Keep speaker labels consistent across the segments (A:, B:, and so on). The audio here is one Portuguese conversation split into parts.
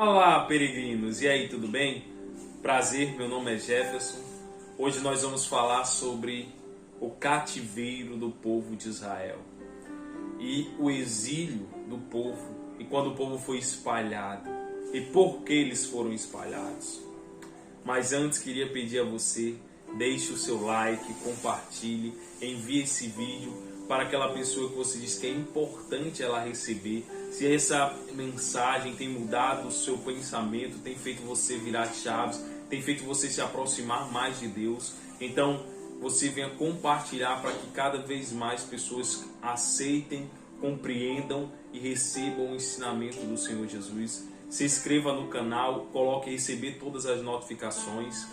A: Olá, peregrinos! E aí, tudo bem? Prazer, meu nome é Jefferson. Hoje nós vamos falar sobre o cativeiro do povo de Israel e o exílio do povo e quando o povo foi espalhado e por que eles foram espalhados. Mas antes queria pedir a você, deixe o seu like, compartilhe, envie esse vídeo para aquela pessoa que você diz que é importante ela receber. Se essa mensagem tem mudado o seu pensamento, tem feito você virar chaves, tem feito você se aproximar mais de Deus, então você venha compartilhar para que cada vez mais pessoas aceitem, compreendam e recebam o ensinamento do Senhor Jesus. Se inscreva no canal, coloque receber todas as notificações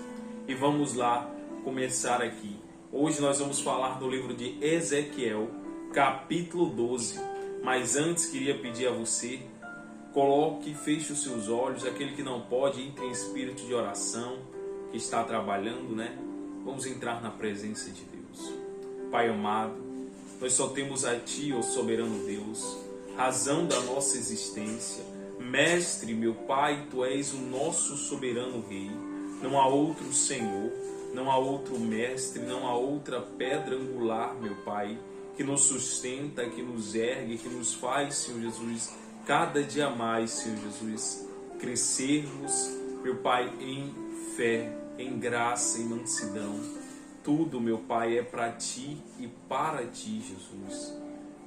A: e vamos lá começar aqui. Hoje nós vamos falar do livro de Ezequiel, capítulo 12. Mas antes queria pedir a você, coloque, feche os seus olhos, aquele que não pode, entre em espírito de oração, que está trabalhando, né? Vamos entrar na presença de Deus. Pai amado, nós só temos a Ti, ó soberano Deus, razão da nossa existência. Mestre, meu Pai, Tu és o nosso soberano Rei. Não há outro Senhor, não há outro Mestre, não há outra pedra angular, meu Pai, que nos sustenta, que nos ergue, que nos faz, Senhor Jesus, cada dia mais, Senhor Jesus, crescermos, meu Pai, em fé, em graça, em mansidão. Tudo, meu Pai, é para Ti e para Ti, Jesus.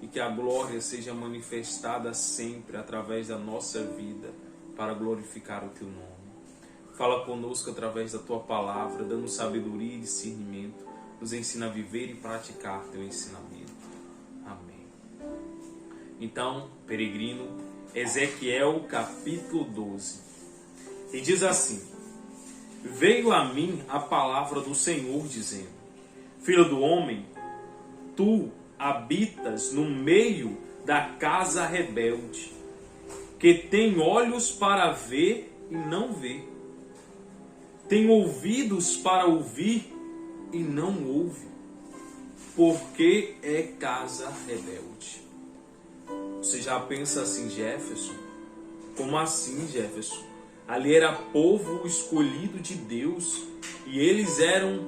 A: E que a glória seja manifestada sempre através da nossa vida para glorificar o Teu nome. Fala conosco através da Tua palavra, dando sabedoria e discernimento. Nos ensina a viver e praticar Teu ensinamento. Amém. Então, peregrino, Ezequiel capítulo 12. E diz assim: Veio a mim a palavra do Senhor dizendo: Filho do homem, tu habitas no meio da casa rebelde, que tem olhos para ver e não vê, tem ouvidos para ouvir e não ouve, porque é casa rebelde. Você já pensa assim, Jefferson? Como assim, Jefferson? Ali era povo escolhido de Deus e eles eram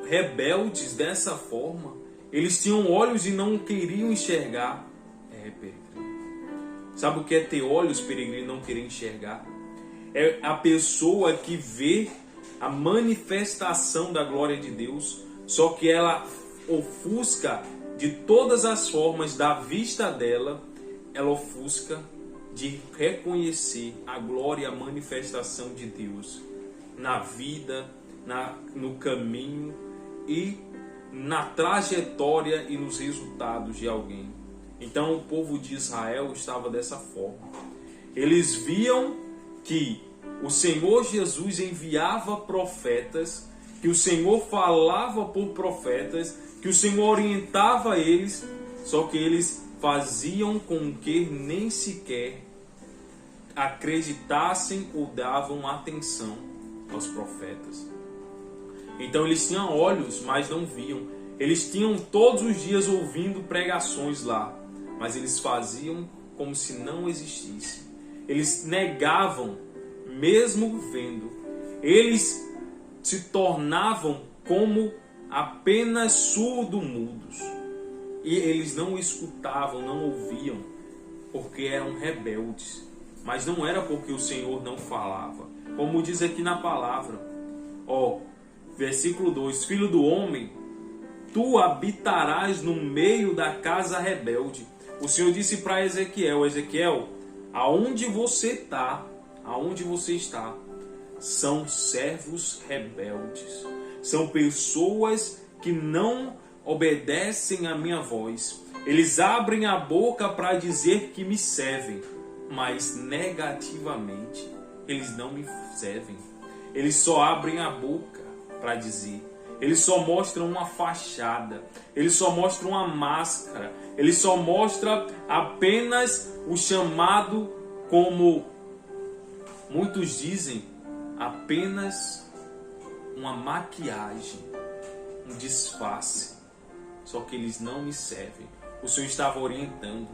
A: rebeldes dessa forma. Eles tinham olhos e não queriam enxergar. Peregrino. Sabe o que é ter olhos, peregrino, e não querer enxergar? É a pessoa que vê a manifestação da glória de Deus, só que ela ofusca de todas as formas da vista dela, ela ofusca de reconhecer a glória e a manifestação de Deus na vida, no caminho e na trajetória e nos resultados de alguém. Então o povo de Israel estava dessa forma. Eles viam que o Senhor Jesus enviava profetas, que o Senhor falava por profetas, que o Senhor orientava eles, só que eles faziam com que nem sequer acreditassem ou davam atenção aos profetas. Então eles tinham olhos, mas não viam. Eles tinham todos os dias ouvindo pregações lá, mas eles faziam como se não existisse. Eles negavam, mesmo vendo. Eles se tornavam como apenas surdo-mudos. E eles não escutavam, não ouviam, porque eram rebeldes. Mas não era porque o Senhor não falava. Como diz aqui na palavra, versículo 2: Filho do homem, tu habitarás no meio da casa rebelde. O Senhor disse para Ezequiel: Ezequiel, aonde você está, são servos rebeldes. São pessoas que não obedecem à minha voz. Eles abrem a boca para dizer que me servem, mas negativamente eles não me servem. Eles só abrem a boca para dizer. Eles só mostram uma fachada. Eles só mostram uma máscara. Eles só mostram apenas o chamado, como muitos dizem, apenas uma maquiagem, um disfarce. Só que eles não me servem. O Senhor estava orientando.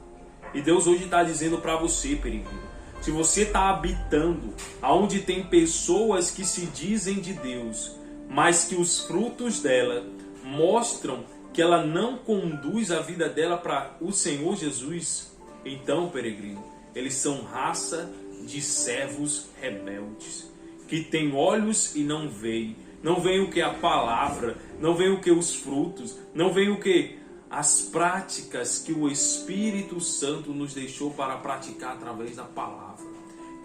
A: E Deus hoje está dizendo para você, peregrino, se você está habitando aonde tem pessoas que se dizem de Deus, mas que os frutos dela mostram que ela não conduz a vida dela para o Senhor Jesus, então, peregrino, eles são raça de servos rebeldes, que têm olhos e não veem. Não veem o que é a palavra, não veem o que os frutos, não veem o que as práticas que o Espírito Santo nos deixou para praticar através da palavra.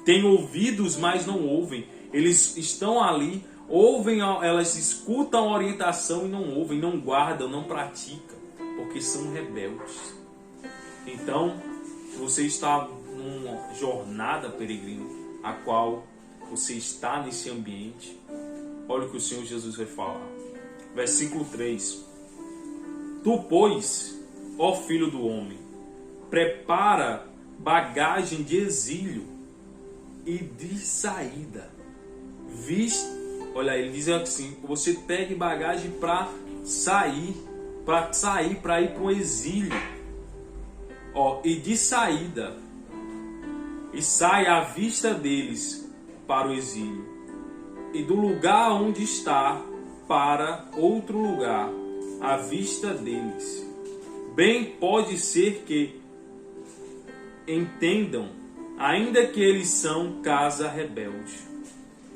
A: Tem ouvidos, mas não ouvem. Eles estão ali, ouvem, elas escutam a orientação e não ouvem, não guardam, não praticam, porque são rebeldes. Então, se você está numa jornada, peregrino, a qual você está nesse ambiente, olha o que o Senhor Jesus vai falar. Versículo 3. Tu, pois, ó filho do homem, prepara bagagem de exílio e de saída. Olha, ele diz assim, você pegue bagagem para sair, para ir para o exílio. E de saída. E sai à vista deles para o exílio. E do lugar onde está para outro lugar, à vista deles. Bem pode ser que entendam, ainda que eles são casa rebelde.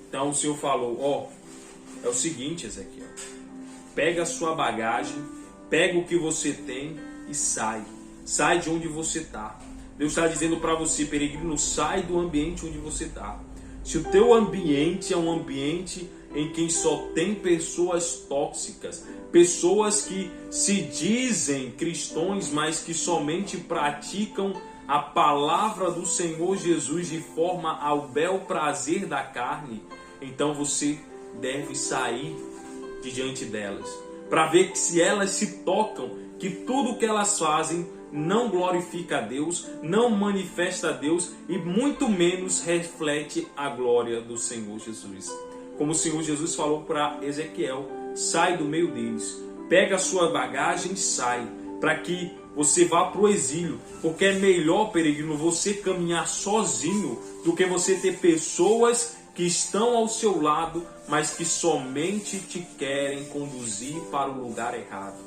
A: Então o Senhor falou, é o seguinte, Ezequiel, pega a sua bagagem, pega o que você tem e sai. Sai de onde você está. Deus está dizendo para você, peregrino, sai do ambiente onde você está. Se o teu ambiente é um ambiente em que só tem pessoas tóxicas, pessoas que se dizem cristãos, mas que somente praticam a palavra do Senhor Jesus de forma ao bel prazer da carne, então você deve sair de diante delas, para ver que se elas se tocam, que tudo que elas fazem não glorifica a Deus, não manifesta a Deus e muito menos reflete a glória do Senhor Jesus. Como o Senhor Jesus falou para Ezequiel, sai do meio deles, pega a sua bagagem e sai, para que você vá para o exílio, porque é melhor, peregrino, você caminhar sozinho do que você ter pessoas que estão ao seu lado, mas que somente te querem conduzir para o lugar errado.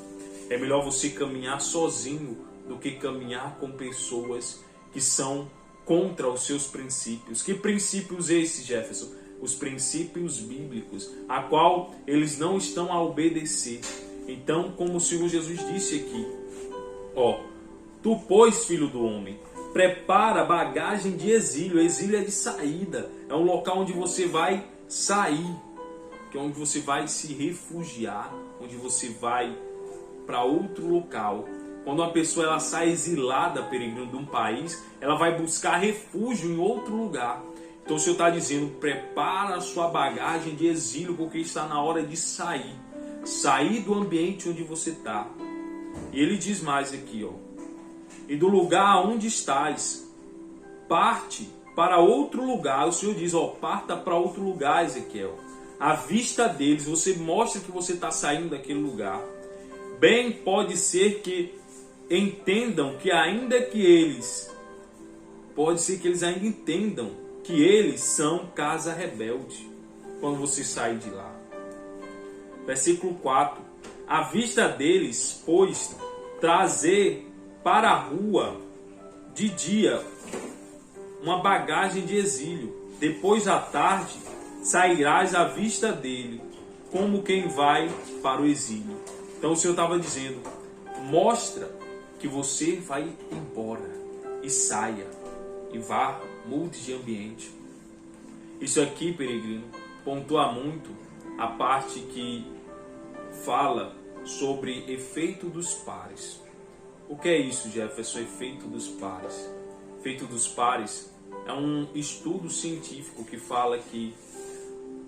A: É melhor você caminhar sozinho do que caminhar com pessoas que são contra os seus princípios. Que princípios esses, Jefferson? Os princípios bíblicos, a qual eles não estão a obedecer. Então, como o Senhor Jesus disse aqui, tu, pois, filho do homem, prepara bagagem de exílio. Exílio é de saída, é um local onde você vai sair, que é onde você vai se refugiar, onde você vai para outro local. Quando uma pessoa ela sai exilada, peregrino, de um país, ela vai buscar refúgio em outro lugar. Então o Senhor está dizendo, prepara a sua bagagem de exílio, porque está na hora de sair. Sair do ambiente onde você está. E ele diz mais aqui, e do lugar onde estás, parte para outro lugar. O Senhor diz, parta para outro lugar, Ezequiel. À vista deles, você mostra que você está saindo daquele lugar. Bem pode ser que entendam que ainda que eles, ainda entendam que eles são casa rebelde, quando você sair de lá. Versículo 4. À vista deles, pois, trazer para a rua de dia uma bagagem de exílio. Depois à tarde, sairás à vista dele, como quem vai para o exílio. Então o Senhor estava dizendo, mostra que você vai embora e saia e vá, mude de ambiente. Isso aqui, peregrino, pontua muito a parte que fala sobre efeito dos pares. O que é isso, Jefferson? Efeito dos pares. Efeito dos pares é um estudo científico que fala que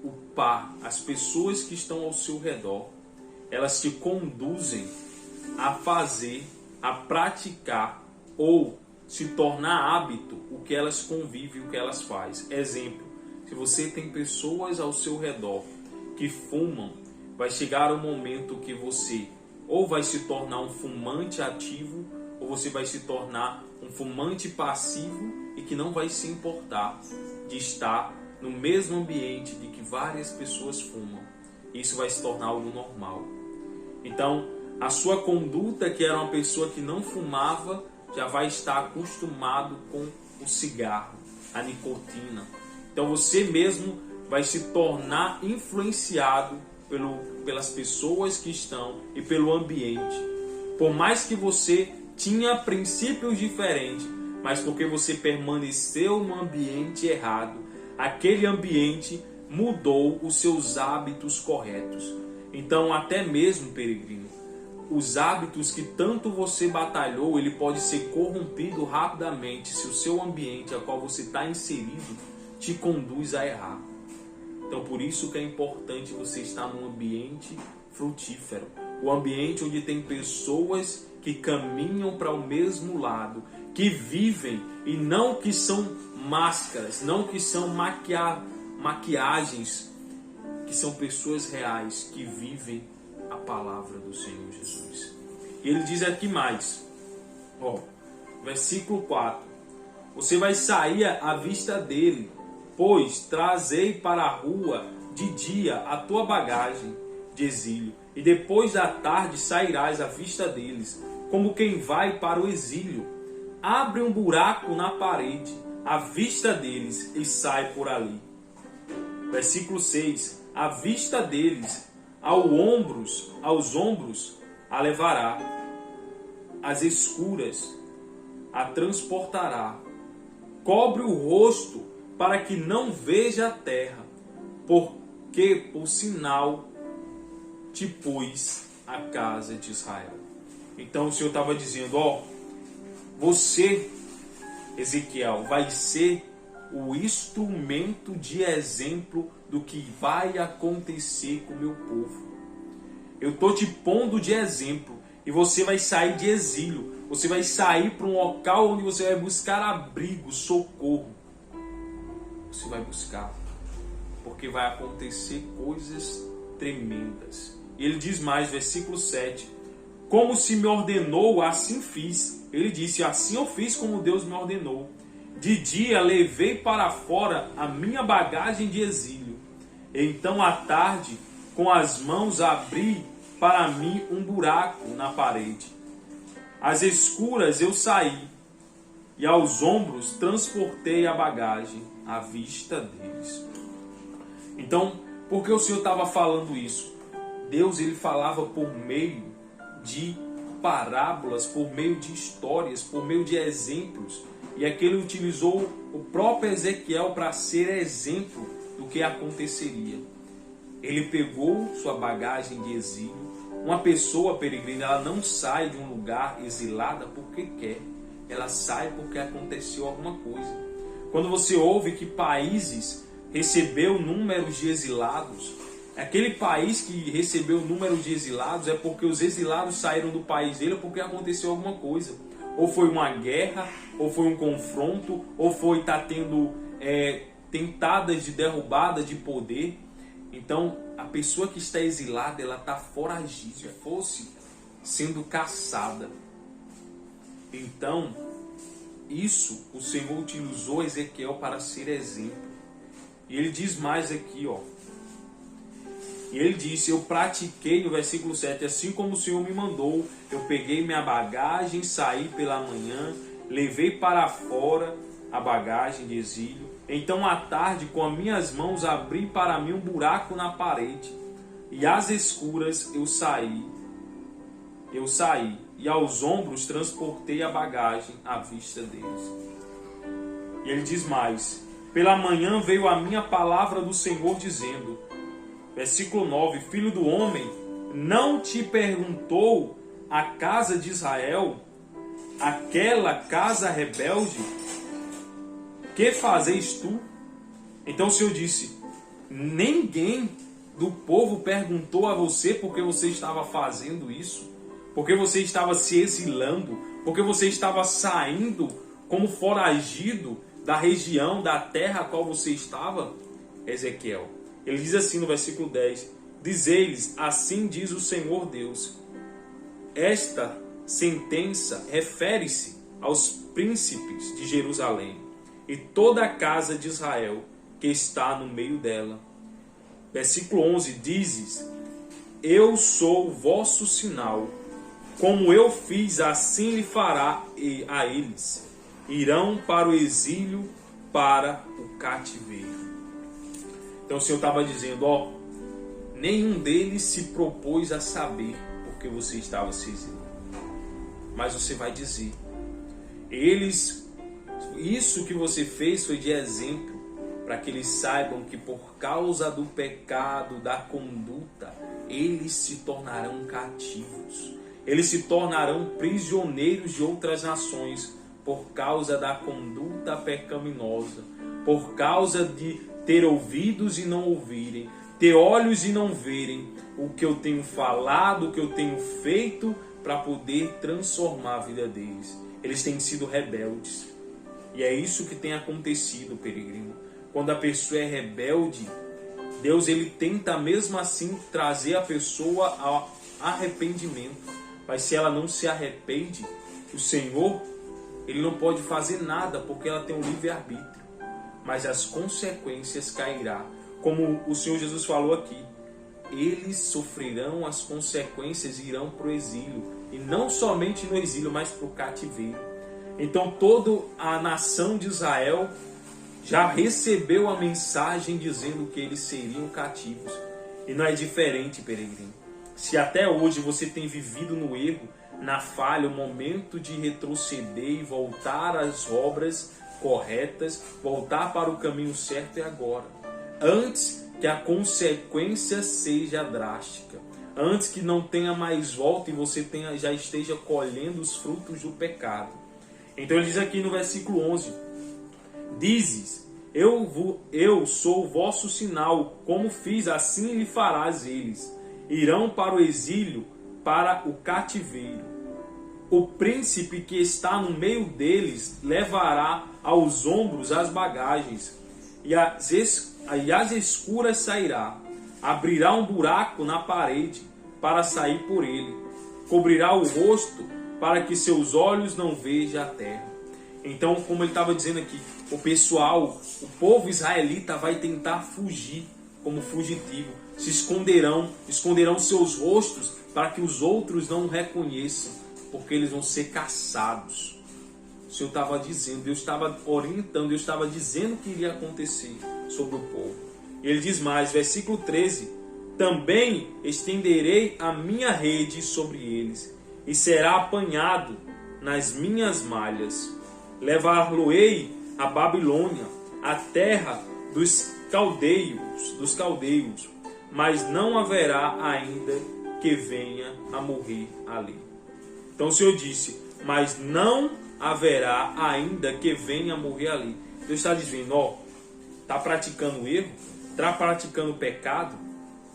A: o par, as pessoas que estão ao seu redor, elas te conduzem a fazer, a praticar ou se tornar hábito o que elas convivem, o que elas fazem. Exemplo, se você tem pessoas ao seu redor que fumam, vai chegar um momento que você ou vai se tornar um fumante ativo ou você vai se tornar um fumante passivo e que não vai se importar de estar no mesmo ambiente de que várias pessoas fumam. Isso vai se tornar algo normal. Então, a sua conduta, que era uma pessoa que não fumava, já vai estar acostumado com o cigarro, a nicotina. Então você mesmo vai se tornar influenciado pelas pessoas que estão e pelo ambiente. Por mais que você tinha princípios diferentes, mas porque você permaneceu no ambiente errado, aquele ambiente mudou os seus hábitos corretos. Então, até mesmo, peregrino, os hábitos que tanto você batalhou, ele pode ser corrompido rapidamente se o seu ambiente, a qual você está inserido, te conduz a errar. Então, por isso que é importante você estar num ambiente frutífero, o ambiente onde tem pessoas que caminham para o mesmo lado, que vivem e não que são máscaras, não que são maquiagens, que são pessoas reais que vivem a palavra do Senhor Jesus. E ele diz aqui mais, versículo 4: você vai sair à vista dele, pois trazei para a rua de dia a tua bagagem de exílio, e depois da tarde sairás à vista deles, como quem vai para o exílio. Abre um buraco na parede à vista deles e sai por ali. Versículo 6: à vista deles, aos ombros a levará, às escuras a transportará, cobre o rosto para que não veja a terra, porque por sinal te pus a casa de Israel. Então o Senhor estava dizendo, você, Ezequiel, vai ser o instrumento de exemplo do que vai acontecer com o meu povo. Eu estou te pondo de exemplo e você vai sair de exílio. Você vai sair para um local onde você vai buscar abrigo, socorro. Você vai buscar, porque vai acontecer coisas tremendas. E ele diz mais, versículo 7, como se me ordenou, assim fiz. Ele disse, assim eu fiz como Deus me ordenou. De dia levei para fora a minha bagagem de exílio. Então à tarde, com as mãos abri para mim um buraco na parede. Às escuras eu saí, e aos ombros transportei a bagagem à vista deles. Então, por que o Senhor estava falando isso? Deus, ele falava por meio de parábolas, por meio de histórias, por meio de exemplos. E aqui ele utilizou o próprio Ezequiel para ser exemplo do que aconteceria. Ele pegou sua bagagem de exílio. Uma pessoa peregrina, ela não sai de um lugar exilada porque quer. Ela sai porque aconteceu alguma coisa. Quando você ouve que países recebeu números de exilados, aquele país que recebeu número de exilados é porque os exilados saíram do país dele porque aconteceu alguma coisa. Ou foi uma guerra, ou foi um confronto, ou foi tendo tentadas de derrubada de poder. Então, a pessoa que está exilada, ela está foragida, se fosse sendo caçada. Então, isso o Senhor utilizou Ezequiel para ser exemplo. E ele diz mais aqui, E ele disse, eu pratiquei, no versículo 7, assim como o Senhor me mandou, eu peguei minha bagagem, saí pela manhã, levei para fora a bagagem de exílio. Então à tarde, com as minhas mãos, abri para mim um buraco na parede, e às escuras eu saí, e aos ombros transportei a bagagem à vista deles. E ele diz mais, pela manhã veio a minha palavra do Senhor dizendo, versículo 9, filho do homem, não te perguntou a casa de Israel, aquela casa rebelde, que fazeis tu? Então o Senhor disse, ninguém do povo perguntou a você porque você estava fazendo isso, porque você estava se exilando, porque você estava saindo como foragido da região, da terra a qual você estava, Ezequiel. Ele diz assim no versículo 10, diz-eles, assim diz o Senhor Deus, esta sentença refere-se aos príncipes de Jerusalém. e toda a casa de Israel que está no meio dela. Versículo 11, dizes: eu sou o vosso sinal, como eu fiz, assim lhe fará a eles. Irão para o exílio, para o cativeiro. Então o Senhor estava dizendo, nenhum deles se propôs a saber porque você estava se exilando. Mas você vai dizer, isso que você fez foi de exemplo, para que eles saibam que por causa do pecado, da conduta, eles se tornarão cativos. Eles se tornarão prisioneiros de outras nações por causa da conduta pecaminosa, por causa de ter ouvidos e não ouvirem, ter olhos e não verem o que eu tenho falado, o que eu tenho feito para poder transformar a vida deles. Eles têm sido rebeldes. E é isso que tem acontecido, peregrino. Quando a pessoa é rebelde, Deus ele tenta mesmo assim trazer a pessoa ao arrependimento. Mas se ela não se arrepende, o Senhor ele não pode fazer nada porque ela tem um livre-arbítrio. Mas as consequências cairão. Como o Senhor Jesus falou aqui, eles sofrerão as consequências e irão para o exílio. E não somente no exílio, mas para o cativeiro. Então toda a nação de Israel já recebeu a mensagem dizendo que eles seriam cativos. E não é diferente, peregrino. Se até hoje você tem vivido no erro, na falha, o momento de retroceder e voltar às obras corretas, voltar para o caminho certo é agora. Antes que a consequência seja drástica. Antes que não tenha mais volta e você já esteja colhendo os frutos do pecado. Então ele diz aqui no versículo 11, dizes, eu sou o vosso sinal, como fiz, assim lhe farás eles. Irão para o exílio, para o cativeiro. O príncipe que está no meio deles levará aos ombros as bagagens, e as escuras sairá. Abrirá um buraco na parede para sair por ele. Cobrirá o rosto para que seus olhos não vejam a terra. Então, como ele estava dizendo aqui, o povo israelita vai tentar fugir como fugitivo. Se esconderão seus rostos para que os outros não o reconheçam, porque eles vão ser caçados. O Senhor estava dizendo, Deus estava orientando, Deus estava dizendo que iria acontecer sobre o povo. Ele diz mais, versículo 13, também estenderei a minha rede sobre eles, e será apanhado nas minhas malhas. Levar-lo-ei a Babilônia, a terra dos caldeus, mas não haverá ainda que venha a morrer ali. Então o Senhor disse, mas não haverá ainda que venha a morrer ali. Deus está dizendo, está praticando erro, está praticando pecado.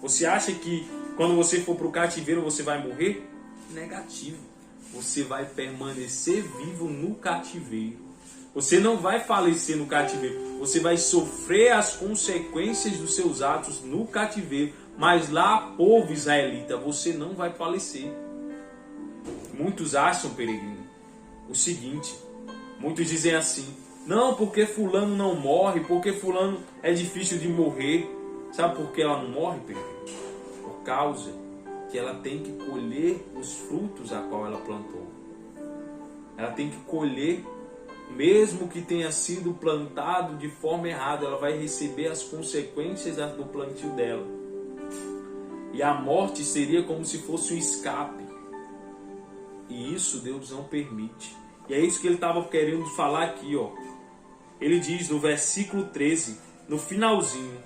A: Você acha que quando você for para o cativeiro você vai morrer? Negativo. Você vai permanecer vivo no cativeiro. Você não vai falecer no cativeiro. Você vai sofrer as consequências dos seus atos no cativeiro. Mas lá, povo israelita, você não vai falecer. Muitos acham, peregrino, o seguinte. Muitos dizem assim, não, porque fulano não morre, porque fulano é difícil de morrer. Sabe por que ela não morre, peregrino? Por causa que ela tem que colher os frutos a qual ela plantou. Ela tem que colher, mesmo que tenha sido plantado de forma errada, ela vai receber as consequências do plantio dela. E a morte seria como se fosse um escape. E isso Deus não permite. E é isso que ele estava querendo falar aqui, Ele diz no versículo 13, no finalzinho,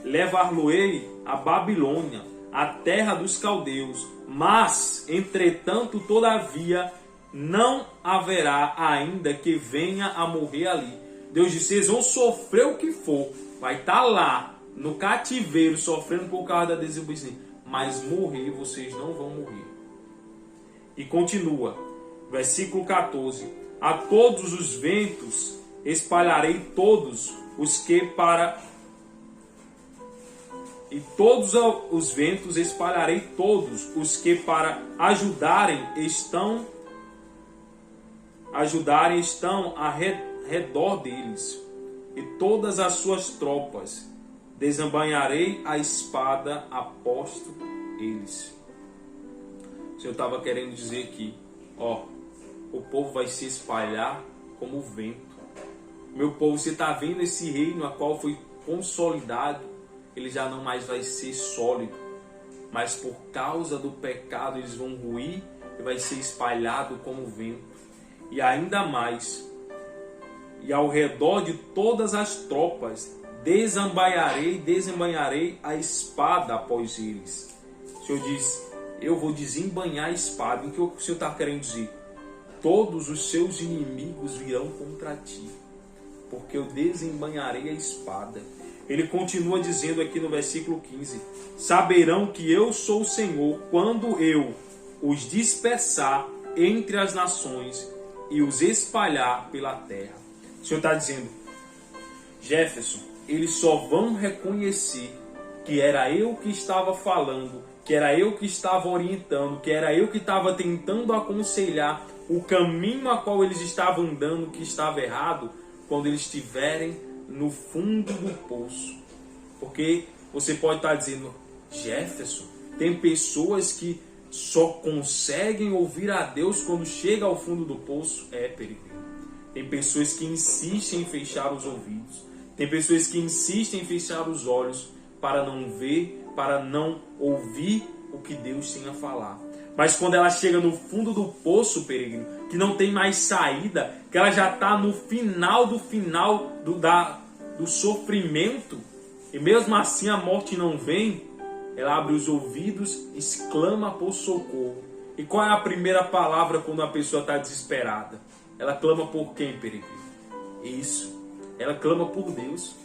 A: levar-lo-ei a Babilônia, a terra dos caldeus, mas, entretanto, todavia, não haverá ainda que venha a morrer ali. Deus disse, vocês vão sofrer o que for, vai estar lá, no cativeiro, sofrendo por causa da desobediência, mas morrer, vocês não vão morrer. E continua, versículo 14, a todos os ventos espalharei todos os que para... E todos os ventos espalharei todos os que para ajudarem estão redor deles e todas as suas tropas. Desembainharei a espada aposto eles. O Senhor estava querendo dizer que, o povo vai se espalhar como o vento. Meu povo, você está vendo esse reino a qual foi consolidado, ele já não mais vai ser sólido, mas por causa do pecado eles vão ruir e vai ser espalhado como o vento. E ainda mais, e ao redor de todas as tropas, desembainharei a espada após eles. O Senhor diz, eu vou desembainhar a espada. O que o Senhor está querendo dizer? Todos os seus inimigos virão contra ti, porque eu desembainharei a espada. Ele continua dizendo aqui no versículo 15, saberão que eu sou o Senhor quando eu os dispersar entre as nações e os espalhar pela terra. O Senhor está dizendo, Jefferson, eles só vão reconhecer que era eu que estava falando, que era eu que estava orientando, que era eu que estava tentando aconselhar o caminho a qual eles estavam andando, que estava errado, quando eles estiverem no fundo do poço. Porque você pode estar dizendo, Jefferson, tem pessoas que só conseguem ouvir a Deus quando chega ao fundo do poço. Peregrino. Tem pessoas que insistem em fechar os ouvidos. Tem pessoas que insistem em fechar os olhos para não ver, para não ouvir o que Deus tem a falar. Mas quando ela chega no fundo do poço, peregrino, que não tem mais saída, que ela já está no final do sofrimento, e mesmo assim a morte não vem, ela abre os ouvidos e clama por socorro. E qual é a primeira palavra quando a pessoa está desesperada? Ela clama por quem, peregrino? Isso, ela clama por Deus.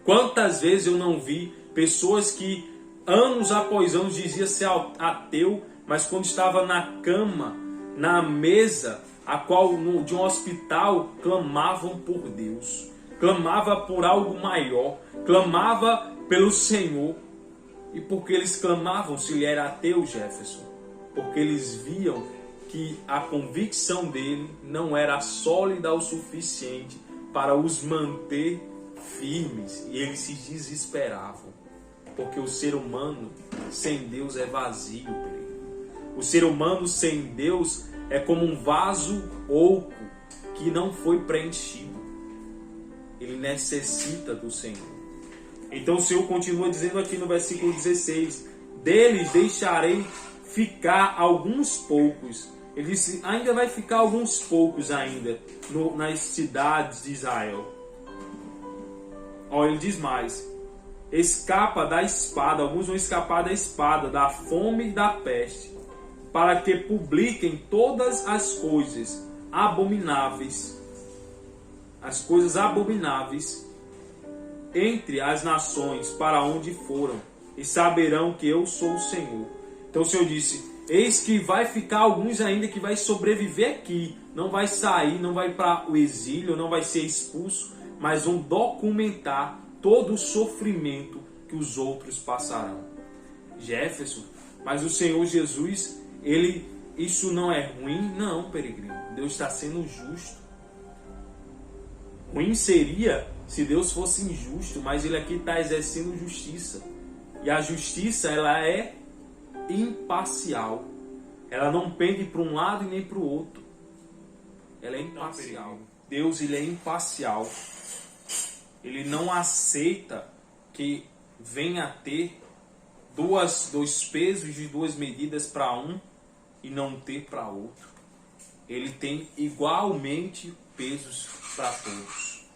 A: Quantas vezes eu não vi pessoas que anos após anos diziam ser ateu, mas quando estava na cama, na mesa, de um hospital, clamavam por Deus, clamava por algo maior, clamava pelo Senhor. E por que eles clamavam se ele era ateu, Jefferson? Porque eles viam que a convicção dele não era sólida o suficiente para os manter firmes, e eles se desesperavam. Porque o ser humano sem Deus é vazio, peregrino. O ser humano sem Deus é como um vaso oco que não foi preenchido. Ele necessita do Senhor. Então o Senhor continua dizendo aqui no versículo 16, deles deixarei ficar alguns poucos. Ele disse, ainda vai ficar alguns poucos ainda nas cidades de Israel. Ele diz mais, escapa da espada, alguns vão escapar da espada, da fome e da peste, para que publiquem todas as coisas abomináveis, entre as nações para onde foram, e saberão que eu sou o Senhor. Então o Senhor disse, eis que vai ficar alguns ainda que vai sobreviver aqui, não vai sair, não vai para o exílio, não vai ser expulso, mas vão documentar todo o sofrimento que os outros passarão. Jefferson, mas o Senhor Jesus, isso não é ruim? Não, peregrino. Deus está sendo justo. Ruim seria se Deus fosse injusto, mas Ele aqui está exercendo justiça. E a justiça, ela é imparcial. Ela não pende para um lado e nem para o outro. Ela é imparcial. Deus, Ele é imparcial. Ele não aceita que venha a ter dois pesos e duas medidas para um e não ter para outro. Ele tem igualmente pesos para todos.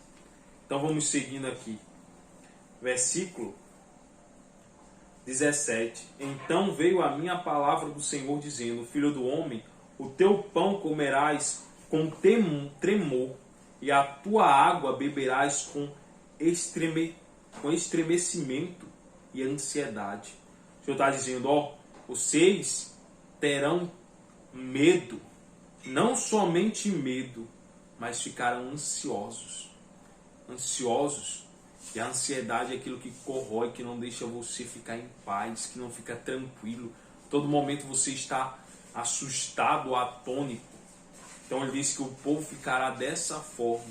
A: Então vamos seguindo aqui. Versículo 17. Então veio a minha palavra do Senhor dizendo, filho do homem, o teu pão comerás com tremor e a tua água beberás com estremecimento e ansiedade. O Senhor está dizendo, vocês terão medo, não somente medo, mas ficarão ansiosos. E a ansiedade é aquilo que corrói, que não deixa você ficar em paz, que não fica tranquilo. Todo momento você está assustado, atônito. Então ele disse que o povo ficará dessa forma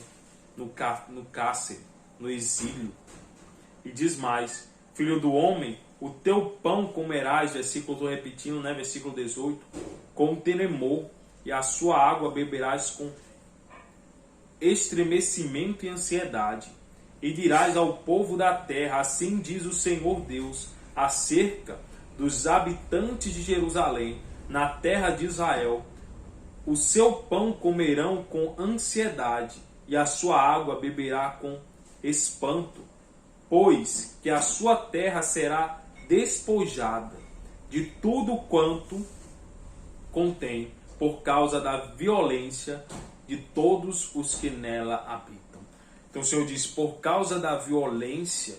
A: no cárcere, no exílio. E diz mais: filho do homem, o teu pão comerás, versículo, estou repetindo, né? Versículo 18, com temor, e a sua água beberás com estremecimento e ansiedade. E dirás ao povo da terra: assim diz o Senhor Deus, acerca dos habitantes de Jerusalém, na terra de Israel: o seu pão comerão com ansiedade, e a sua água beberá com espanto, pois que a sua terra será despojada de tudo quanto contém, por causa da violência de todos os que nela habitam. Então o Senhor diz: por causa da violência,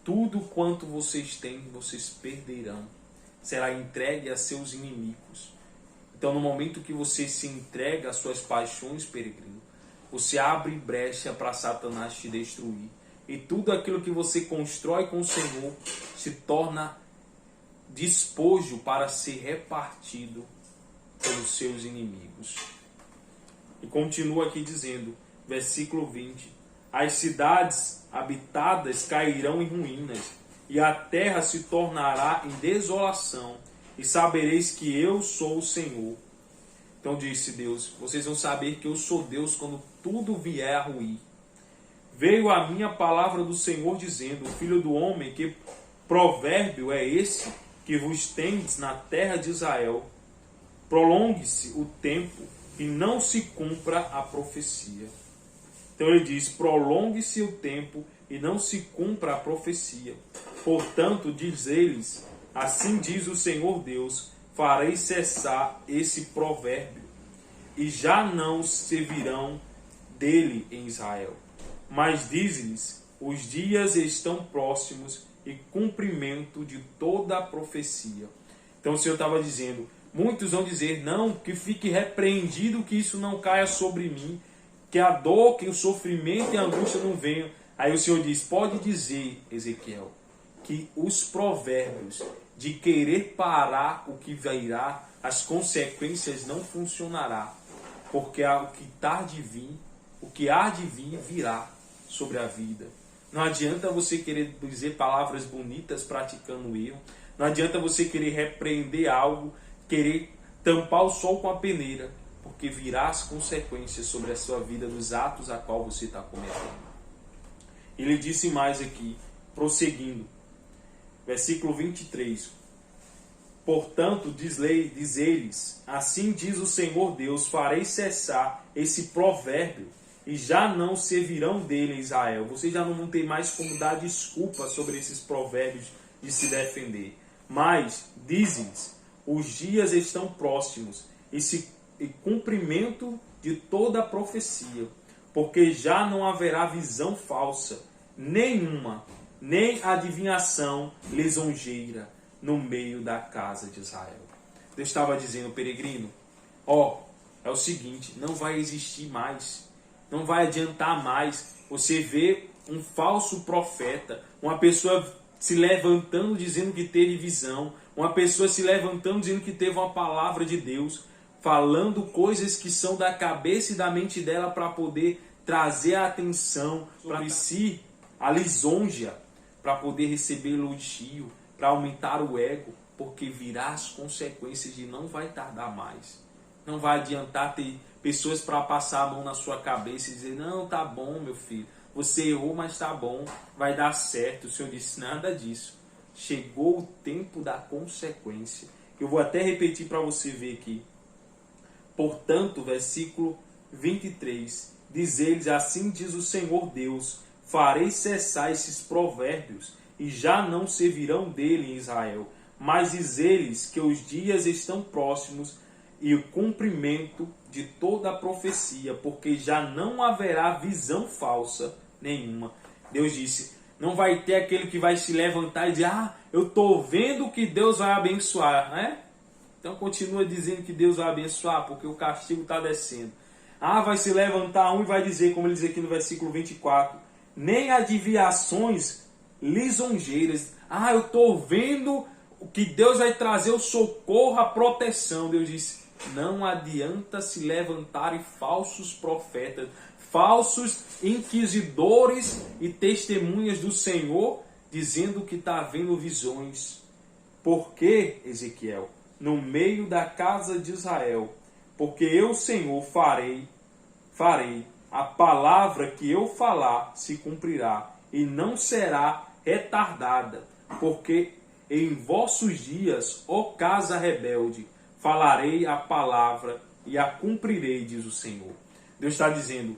A: tudo quanto vocês têm, vocês perderão. Será entregue a seus inimigos. Então, no momento que você se entrega às suas paixões, peregrino, você abre brecha para Satanás te destruir. E tudo aquilo que você constrói com o Senhor se torna despojo para ser repartido pelos seus inimigos. E continua aqui dizendo, versículo 20: as cidades habitadas cairão em ruínas, e a terra se tornará em desolação, e sabereis que eu sou o Senhor. Então disse Deus: vocês vão saber que eu sou Deus quando tudo vier a ruir. Veio a minha palavra do Senhor dizendo: filho do homem, que provérbio é esse que vos tendes na terra de Israel? Prolongue-se o tempo e não se cumpra a profecia. Então ele diz: prolongue-se o tempo e não se cumpra a profecia. Portanto, diz eles: assim diz o Senhor Deus, farei cessar esse provérbio, e já não servirão dele em Israel. Mas diz-lhes: os dias estão próximos e cumprimento de toda a profecia. Então o Senhor estava dizendo, muitos vão dizer: não, que fique repreendido, que isso não caia sobre mim, que a dor, que o sofrimento e a angústia não venham. Aí o Senhor diz: pode dizer, Ezequiel, que os provérbios de querer parar o que virá, as consequências não funcionará, porque o que há de vir, o que há de vir virá sobre a vida. Não adianta você querer dizer palavras bonitas praticando o erro, não adianta você querer repreender algo, querer tampar o sol com a peneira, porque virá as consequências sobre a sua vida dos atos a qual você está cometendo. Ele disse mais aqui, prosseguindo, versículo 23. Portanto, diz eles, assim diz o Senhor Deus, farei cessar esse provérbio, e já não servirão dele em Israel. Vocês já não vão ter mais como dar desculpa sobre esses provérbios de se defender. Mas, dizem-lhes, os dias estão próximos, e cumprimento de toda a profecia, porque já não haverá visão falsa nenhuma, nem adivinhação lisonjeira no meio da casa de Israel. Deus estava dizendo, peregrino, é o seguinte, não vai existir mais, não vai adiantar mais você ver um falso profeta, uma pessoa se levantando dizendo que teve visão, uma pessoa se levantando dizendo que teve uma palavra de Deus, falando coisas que são da cabeça e da mente dela para poder trazer a atenção para si, a lisonja, para poder receber elogio, para aumentar o ego, porque virá as consequências de não vai tardar mais. Não vai adiantar ter pessoas para passar a mão na sua cabeça e dizer, não, tá bom, meu filho, você errou, mas tá bom, vai dar certo. O Senhor disse, nada disso. Chegou o tempo da consequência. Eu vou até repetir para você ver aqui. Portanto, versículo 23, diz eles, assim diz o Senhor Deus, farei cessar esses provérbios, e já não servirão dele em Israel. Mas diz eles que os dias estão próximos e o cumprimento de toda a profecia, porque já não haverá visão falsa nenhuma. Deus disse, não vai ter aquele que vai se levantar e dizer, eu estou vendo que Deus vai abençoar, né? Então continua dizendo que Deus vai abençoar, porque o castigo está descendo. Vai se levantar um e vai dizer, como ele diz aqui no versículo 24, nem adivinhações lisonjeiras. Eu estou vendo que Deus vai trazer o socorro, a proteção. Deus disse, não adianta se levantarem falsos profetas, falsos inquisidores e testemunhas do Senhor, dizendo que está vendo visões. Por que, Ezequiel? No meio da casa de Israel, porque eu, Senhor, farei, a palavra que eu falar se cumprirá, e não será retardada, porque em vossos dias, ó casa rebelde, falarei a palavra e a cumprirei, diz o Senhor. Deus está dizendo,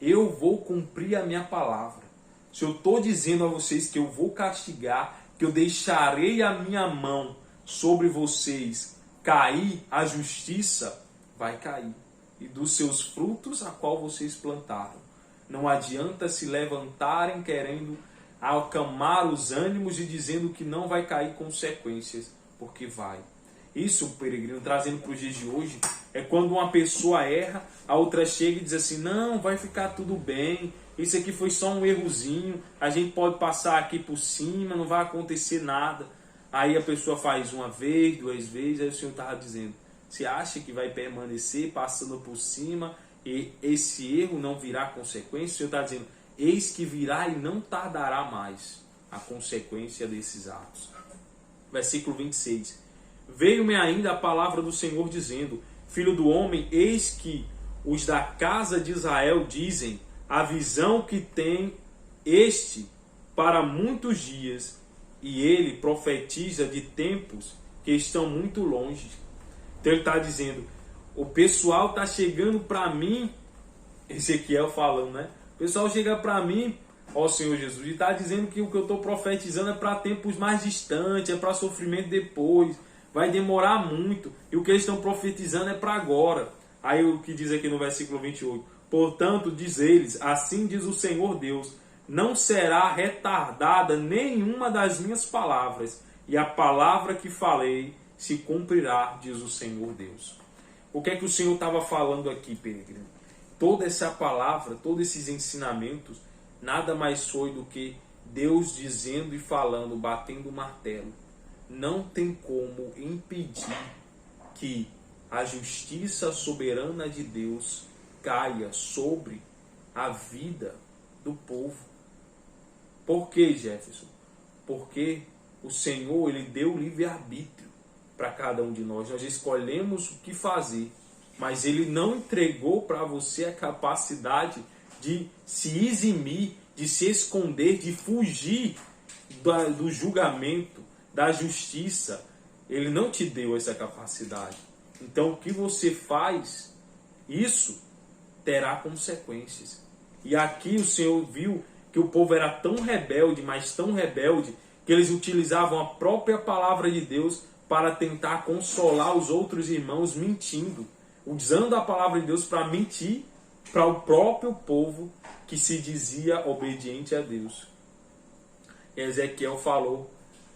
A: eu vou cumprir a minha palavra. Se eu estou dizendo a vocês que eu vou castigar, que eu deixarei a minha mão sobre vocês cair, a justiça vai cair. E dos seus frutos a qual vocês plantaram. Não adianta se levantarem querendo acalmar os ânimos e dizendo que não vai cair consequências, porque vai. Isso, peregrino, trazendo para os dias de hoje, é quando uma pessoa erra, a outra chega e diz assim, não, vai ficar tudo bem, isso aqui foi só um errozinho, a gente pode passar aqui por cima, não vai acontecer nada. Aí a pessoa faz uma vez, duas vezes, aí o Senhor estava dizendo, você acha que vai permanecer passando por cima e esse erro não virá consequência? O Senhor está dizendo, eis que virá e não tardará mais a consequência desses atos. Versículo 26. Veio-me ainda a palavra do Senhor dizendo, filho do homem, eis que os da casa de Israel dizem, a visão que tem este para muitos dias, e ele profetiza de tempos que estão muito longe. Então ele está dizendo, o pessoal está chegando para mim, Ezequiel falando, né? O pessoal chega para mim, ó Senhor Jesus, e está dizendo que o que eu estou profetizando é para tempos mais distantes, é para sofrimento depois, vai demorar muito, e o que eles estão profetizando é para agora. Aí o que diz aqui no versículo 28, portanto, diz eles, assim diz o Senhor Deus, não será retardada nenhuma das minhas palavras, e a palavra que falei se cumprirá, diz o Senhor Deus. O que é que o Senhor estava falando aqui, peregrino? Toda essa palavra, todos esses ensinamentos, nada mais foi do que Deus dizendo e falando, batendo o martelo. Não tem como impedir que a justiça soberana de Deus caia sobre a vida do povo. Por que, Jefferson? Porque o Senhor, ele deu livre-arbítrio para cada um de nós. Nós escolhemos o que fazer, mas ele não entregou para você a capacidade de se eximir, de se esconder, de fugir do julgamento, da justiça. Ele não te deu essa capacidade. Então o que você faz, isso terá consequências. E aqui o Senhor viu que o povo era tão rebelde, mas tão rebelde, que eles utilizavam a própria palavra de Deus para tentar consolar os outros irmãos mentindo, usando a palavra de Deus para mentir para o próprio povo que se dizia obediente a Deus. E Ezequiel falou,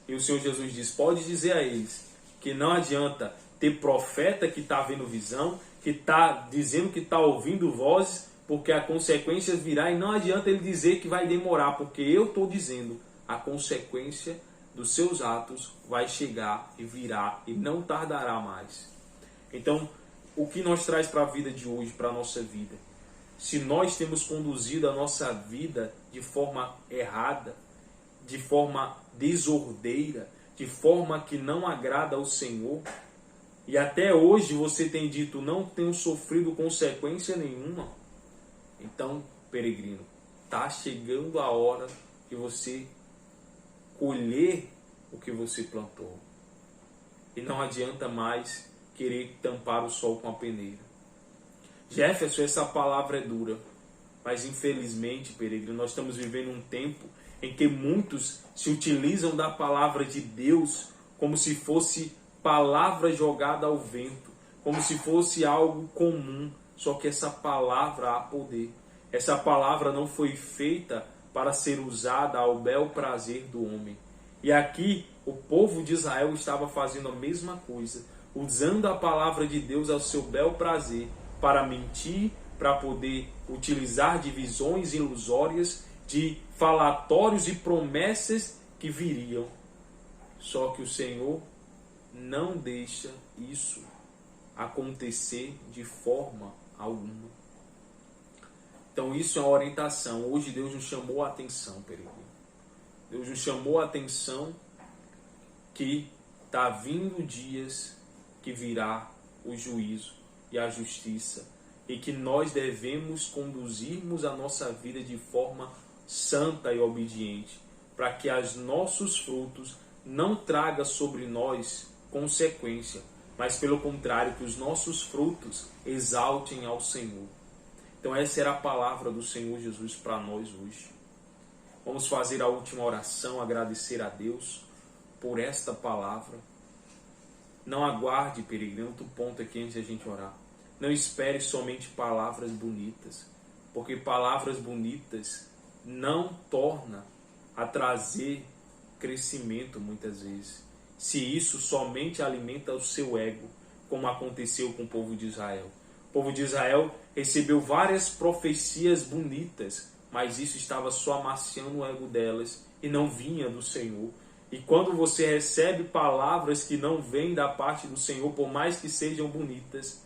A: e o Senhor Jesus diz, pode dizer a eles que não adianta ter profeta que está vendo visão, que está dizendo que está ouvindo vozes, porque a consequência virá, e não adianta ele dizer que vai demorar, porque eu estou dizendo, a consequência dos seus atos vai chegar e virá e não tardará mais. Então, o que nos traz para a vida de hoje, para a nossa vida? Se nós temos conduzido a nossa vida de forma errada, de forma desordeira, de forma que não agrada ao Senhor, e até hoje você tem dito, não tenho sofrido consequência nenhuma, então, peregrino, está chegando a hora de você colher o que você plantou. E não adianta mais querer tampar o sol com a peneira. Jefferson, essa palavra é dura, mas infelizmente, peregrino, nós estamos vivendo um tempo em que muitos se utilizam da palavra de Deus como se fosse palavra jogada ao vento, como se fosse algo comum, só que essa palavra há poder. Essa palavra não foi feita para ser usada ao bel prazer do homem. E aqui o povo de Israel estava fazendo a mesma coisa, usando a palavra de Deus ao seu bel prazer, para mentir, para poder utilizar de visões ilusórias, de falatórios e promessas que viriam. Só que o Senhor não deixa isso acontecer de forma alguma. Então isso é uma orientação. Hoje Deus nos chamou a atenção, peregrino. Deus nos chamou a atenção que está vindo dias que virá o juízo e a justiça, e que nós devemos conduzirmos a nossa vida de forma santa e obediente, para que os nossos frutos não tragam sobre nós consequência, mas pelo contrário, que os nossos frutos exaltem ao Senhor. Então essa era a palavra do Senhor Jesus para nós hoje. Vamos fazer a última oração, agradecer a Deus por esta palavra. Não aguarde, peregrino, outro ponto aqui antes de a gente orar. Não espere somente palavras bonitas, porque palavras bonitas não torna a trazer crescimento muitas vezes. Se isso somente alimenta o seu ego, como aconteceu com o povo de Israel. O povo de Israel recebeu várias profecias bonitas, mas isso estava só amaciando o ego delas e não vinha do Senhor. E quando você recebe palavras que não vêm da parte do Senhor, por mais que sejam bonitas,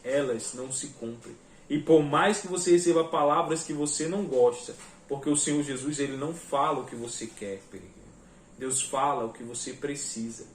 A: elas não se cumprem. E por mais que você receba palavras que você não gosta, porque o Senhor Jesus, ele não fala o que você quer, peregrino. Deus fala o que você precisa.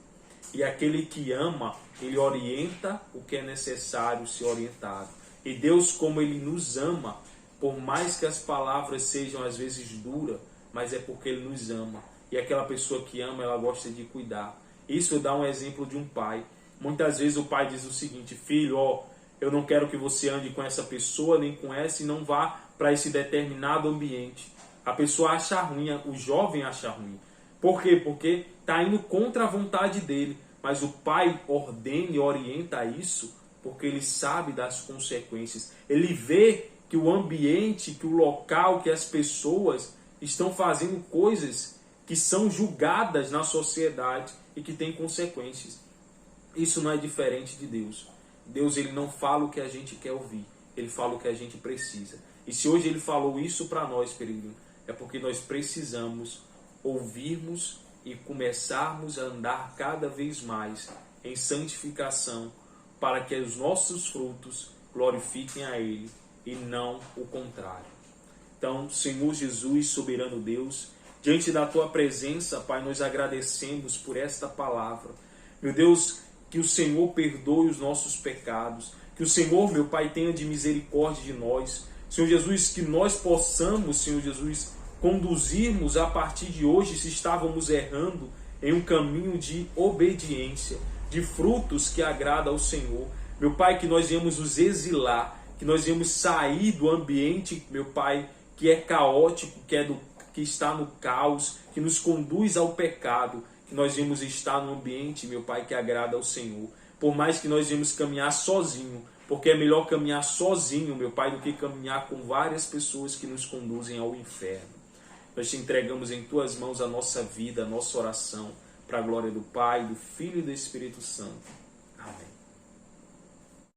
A: E aquele que ama, ele orienta o que é necessário ser orientado. E Deus, como ele nos ama, por mais que as palavras sejam às vezes duras, mas é porque ele nos ama. E aquela pessoa que ama, ela gosta de cuidar. Isso dá um exemplo de um pai. Muitas vezes o pai diz o seguinte: filho, eu não quero que você ande com essa pessoa, nem com essa, e não vá para esse determinado ambiente. A pessoa acha ruim, o jovem acha ruim. Por quê? Porque está indo contra a vontade dele. Mas o pai ordena e orienta isso porque ele sabe das consequências. Ele vê que o ambiente, que o local, que as pessoas estão fazendo coisas que são julgadas na sociedade e que têm consequências. Isso não é diferente de Deus. Deus, ele não fala o que a gente quer ouvir. Ele fala o que a gente precisa. E se hoje ele falou isso para nós, peregrino, é porque nós precisamos ouvirmos e começarmos a andar cada vez mais em santificação, para que os nossos frutos glorifiquem a Ele e não o contrário. Então, Senhor Jesus, soberano Deus, diante da Tua presença, Pai, nós agradecemos por esta palavra. Meu Deus, que o Senhor perdoe os nossos pecados, que o Senhor, meu Pai, tenha de misericórdia de nós. Senhor Jesus, que nós possamos, Senhor Jesus, conduzirmos a partir de hoje, se estávamos errando, em um caminho de obediência, de frutos que agradam ao Senhor. Meu Pai, que nós viemos nos exilar, que nós viemos sair do ambiente, meu Pai, que é caótico, que está no caos, que nos conduz ao pecado, que nós viemos estar no ambiente, meu Pai, que agrada ao Senhor. Por mais que nós viemos caminhar sozinho, porque é melhor caminhar sozinho, meu Pai, do que caminhar com várias pessoas que nos conduzem ao inferno. Nós te entregamos em Tuas mãos a nossa vida, a nossa oração, para a glória do Pai, do Filho e do Espírito Santo. Amém.